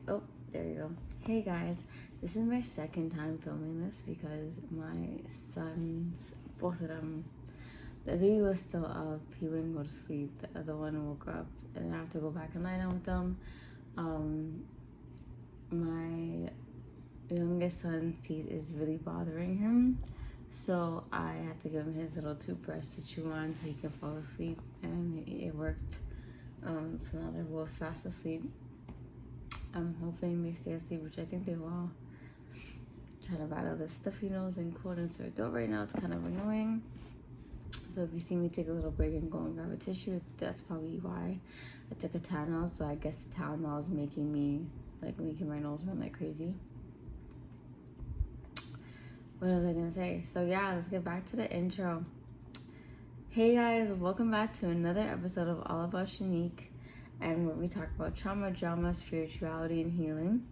Oh, there you go. Hey guys, this is my second time filming this because my sons, both of them, the baby was still up. He wouldn't go to sleep. The other one woke up, and I have to go back and lie down with them. My youngest son's teeth is really bothering him, so I had to give him his little toothbrush to chew on so he can fall asleep, and it worked. So now they're both fast asleep. I'm hoping they stay asleep, which I think they will. Trying to battle this stuffy nose and cold and sore throat right now. It's kind of annoying. So if you see me take a little break and go and grab a tissue, that's probably why. I took a Tylenol, so I guess the Tylenol is making my nose run like crazy. What was I gonna say? So yeah, let's get back to the intro. Hey guys, welcome back to another episode of All About Sheenique, and where we talk about trauma, drama, spirituality, and healing.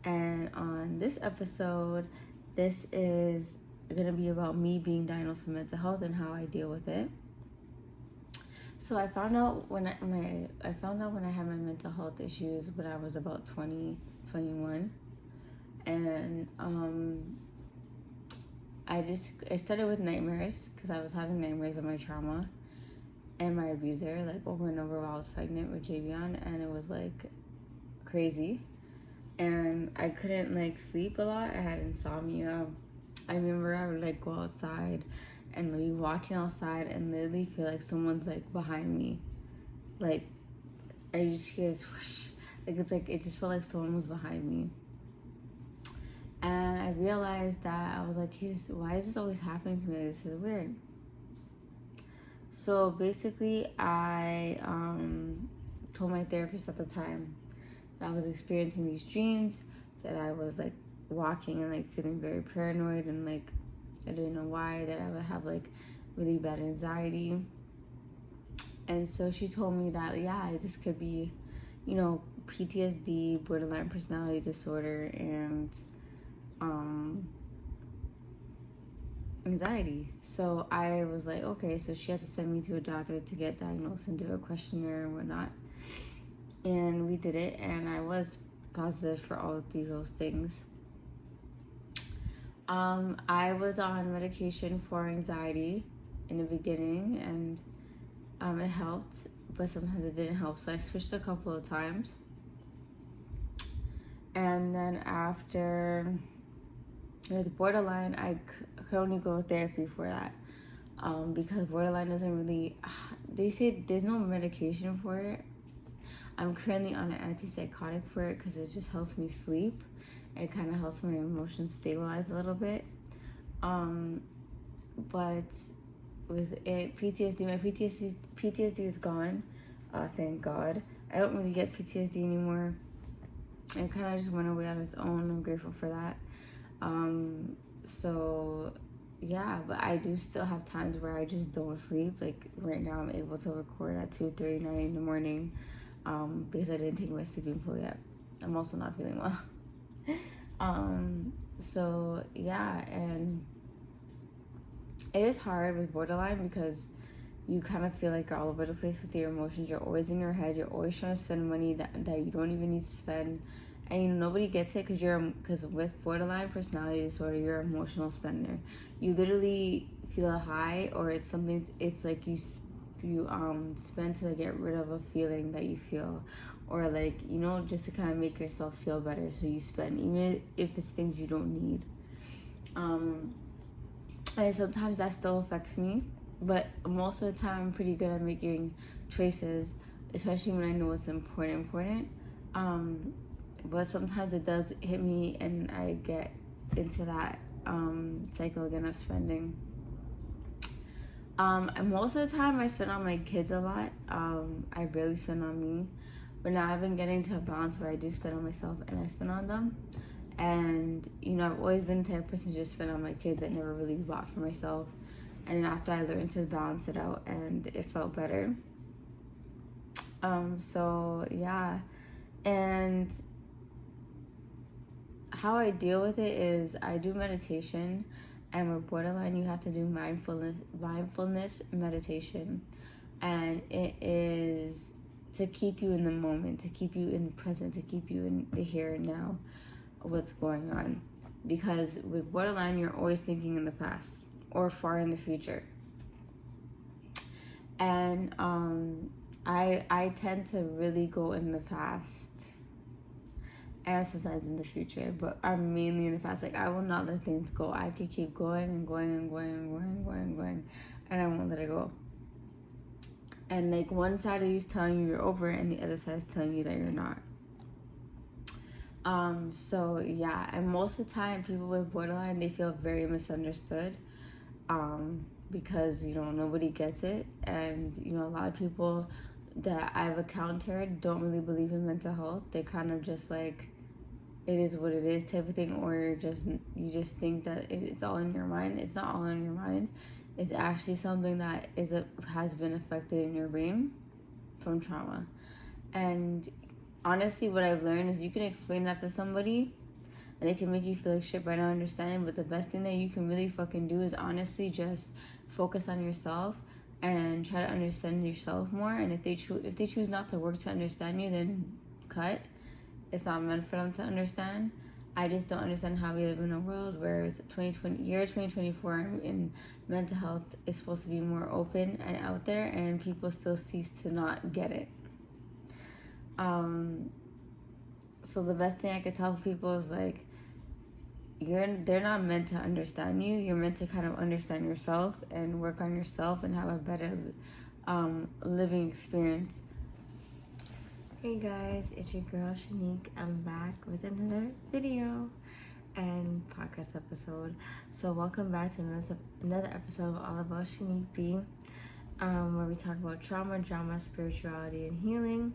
And on this episode, this is gonna be about me being diagnosed with mental health and how I deal with it. So I found out when I had my mental health issues when I was about 20, 21, and I started with nightmares because I was having nightmares of my trauma and my abuser, like over and over while I was pregnant with Javion, and it was like crazy. And I couldn't like sleep a lot. I had insomnia. I remember I would like go outside and be walking outside and literally feel like someone's like behind me. Like I just hear swoosh. It just felt like someone was behind me. And I realized that I was like, hey, why is this always happening to me? This is weird. So basically, I told my therapist at the time that I was experiencing these dreams, that I was like walking and like feeling very paranoid, and like I didn't know why, that I would have like really bad anxiety. And so she told me that, yeah, this could be, PTSD, borderline personality disorder, and anxiety. So I was like, okay, so she had to send me to a doctor to get diagnosed and do a questionnaire and whatnot. And we did it, and I was positive for all three of those things. I was on medication for anxiety in the beginning, and it helped, but sometimes it didn't help. So I switched a couple of times. And then after with borderline, I could only go to therapy for that, because borderline doesn't really, they say there's no medication for it. I'm currently on an antipsychotic for it because it just helps me sleep. It kind of helps my emotions stabilize a little bit. But with it, PTSD, my PTSD is gone, thank God. I don't really get PTSD anymore. It kind of just went away on its own. I'm grateful for that. So yeah, but I do still have times where I just don't sleep. Like right now I'm able to record at 2:39 in the morning, because I didn't take my sleeping pill yet. I'm also not feeling well. So yeah, and it is hard with borderline because you kind of feel like you're all over the place with your emotions. You're always in your head. You're always trying to spend money that you don't even need to spend. And nobody gets it because with borderline personality disorder, you're an emotional spender. You literally feel a high, or it's something. It's like you spend to get rid of a feeling that you feel, or like just to kind of make yourself feel better. So you spend even if it's things you don't need. And sometimes that still affects me, but most of the time I'm pretty good at making choices, especially when I know it's important. But sometimes it does hit me and I get into that cycle again of spending. And most of the time I spend on my kids a lot. I barely spend on me. But now I've been getting to a balance where I do spend on myself and I spend on them. And, I've always been the type of person to just spend on my kids. I never really bought for myself. And after I learned to balance it out, and it felt better. So yeah. And how I deal with it is I do meditation, and with borderline you have to do mindfulness meditation, and it is to keep you in the moment, to keep you in the present, to keep you in the here and now of what's going on. Because with borderline, you're always thinking in the past or far in the future. And I tend to really go in the past and sometimes in the future, but I'm mainly in the past. Like, I will not let things go. I could keep going and going and going and going and going and going, and I won't let it go. And like, one side of you is telling you you're over it, and the other side is telling you that you're not. So yeah, and most of the time, people with borderline, they feel very misunderstood, because, you know, nobody gets it, and, you know, a lot of people that I've encountered don't really believe in mental health. They're kind of just like, it is what it is type of thing, or you just think that it's all in your mind. It's not all in your mind. It's actually something that has been affected in your brain from trauma. And honestly, what I've learned is you can explain that to somebody and it can make you feel like shit by not understanding, but the best thing that you can really fucking do is honestly just focus on yourself and try to understand yourself more. And if they choose not to work to understand you, then cut. It's not meant for them to understand. I just don't understand how we live in a world where it's 2024, and mental health is supposed to be more open and out there, and people still cease to not get it. So the best thing I could tell people is like, they're not meant to understand you. You're meant to kind of understand yourself and work on yourself and have a better living experience. Hey guys, it's your girl Sheenique. I'm back with another video and podcast episode. So welcome back to another episode of All About Sheenique B, where we talk about trauma, drama, spirituality, and healing.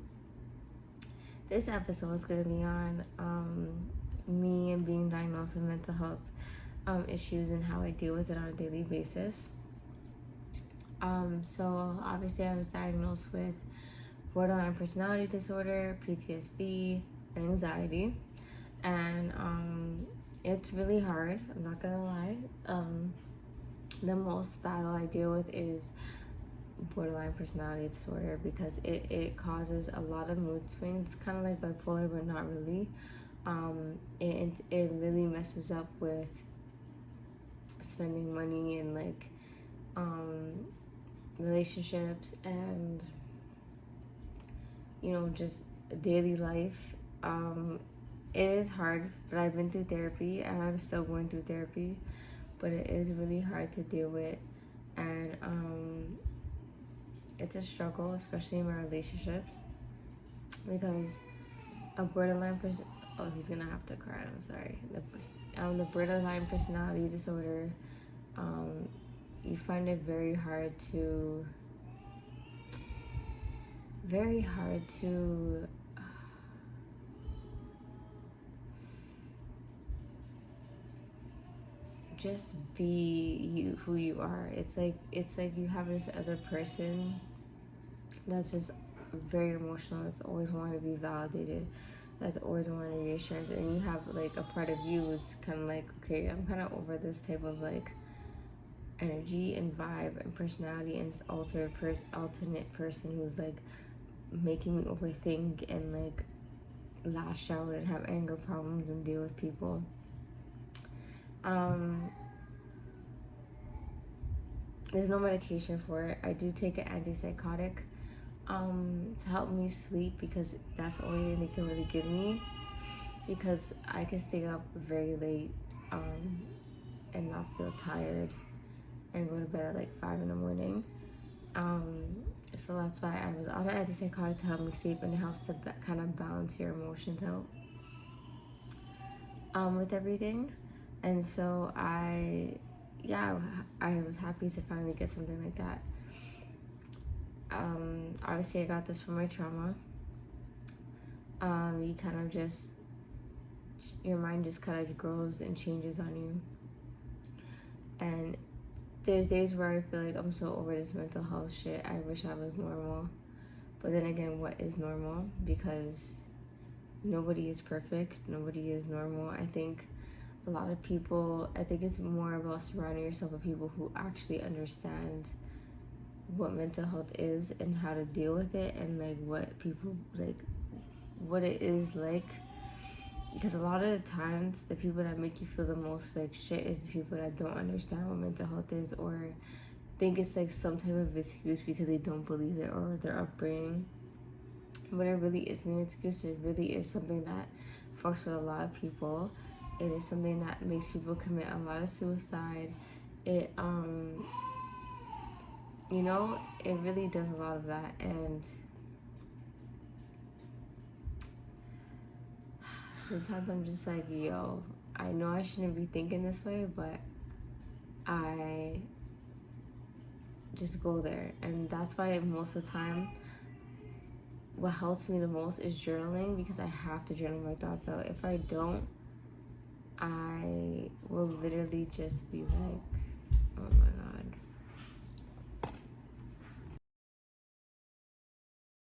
This episode is going to be on me and being diagnosed with mental health issues and how I deal with it on a daily basis. So obviously I was diagnosed with borderline personality disorder, PTSD, and anxiety. And it's really hard, I'm not gonna lie. The most battle I deal with is borderline personality disorder because it causes a lot of mood swings, kind of like bipolar, but not really. It really messes up with spending money and like relationships and, you know, just daily life. It is hard, but I've been through therapy and I'm still going through therapy, but it is really hard to deal with. And it's a struggle, especially in my relationships, because a borderline person, oh, he's gonna have to cry, I'm sorry. The borderline personality disorder, you find it very hard to just be who you are. It's like you have this other person that's just very emotional, that's always wanting to be validated, that's always wanting to be assured, and you have like a part of you who's kind of like, okay, I'm kind of over this type of like energy and vibe and personality, and this alternate person who's like making me overthink and like lash out and have anger problems and deal with people. There's no medication for it. I do take an antipsychotic to help me sleep, because that's the only thing they can really give me, because I can stay up very late and not feel tired and go to bed at like 5 in the morning. So that's why I was on an antipsychotic to help me sleep, and it helps to kind of balance your emotions out with everything. And so I was happy to finally get something like that. Obviously I got this from my trauma. You kind of just, your mind just kind of grows and changes on you. And there's days where I feel like I'm so over this mental health shit, I wish I was normal. But then again, what is normal? Because nobody is perfect, nobody is normal. I think a lot of people, I think it's more about surrounding yourself with people who actually understand what mental health is and how to deal with it, and like what people like, what it is like. Because a lot of the times, the people that make you feel the most like shit is the people that don't understand what mental health is, or think it's like some type of excuse because they don't believe it or their upbringing. But it really isn't an excuse. It really is something that fucks with a lot of people. It is something that makes people commit a lot of suicide. It you know, it really does a lot of that. And sometimes I'm just like, yo, I know I shouldn't be thinking this way, but I just go there. And that's why most of the time, what helps me the most is journaling, because I have to journal my thoughts out. If I don't, I will literally just be like, oh my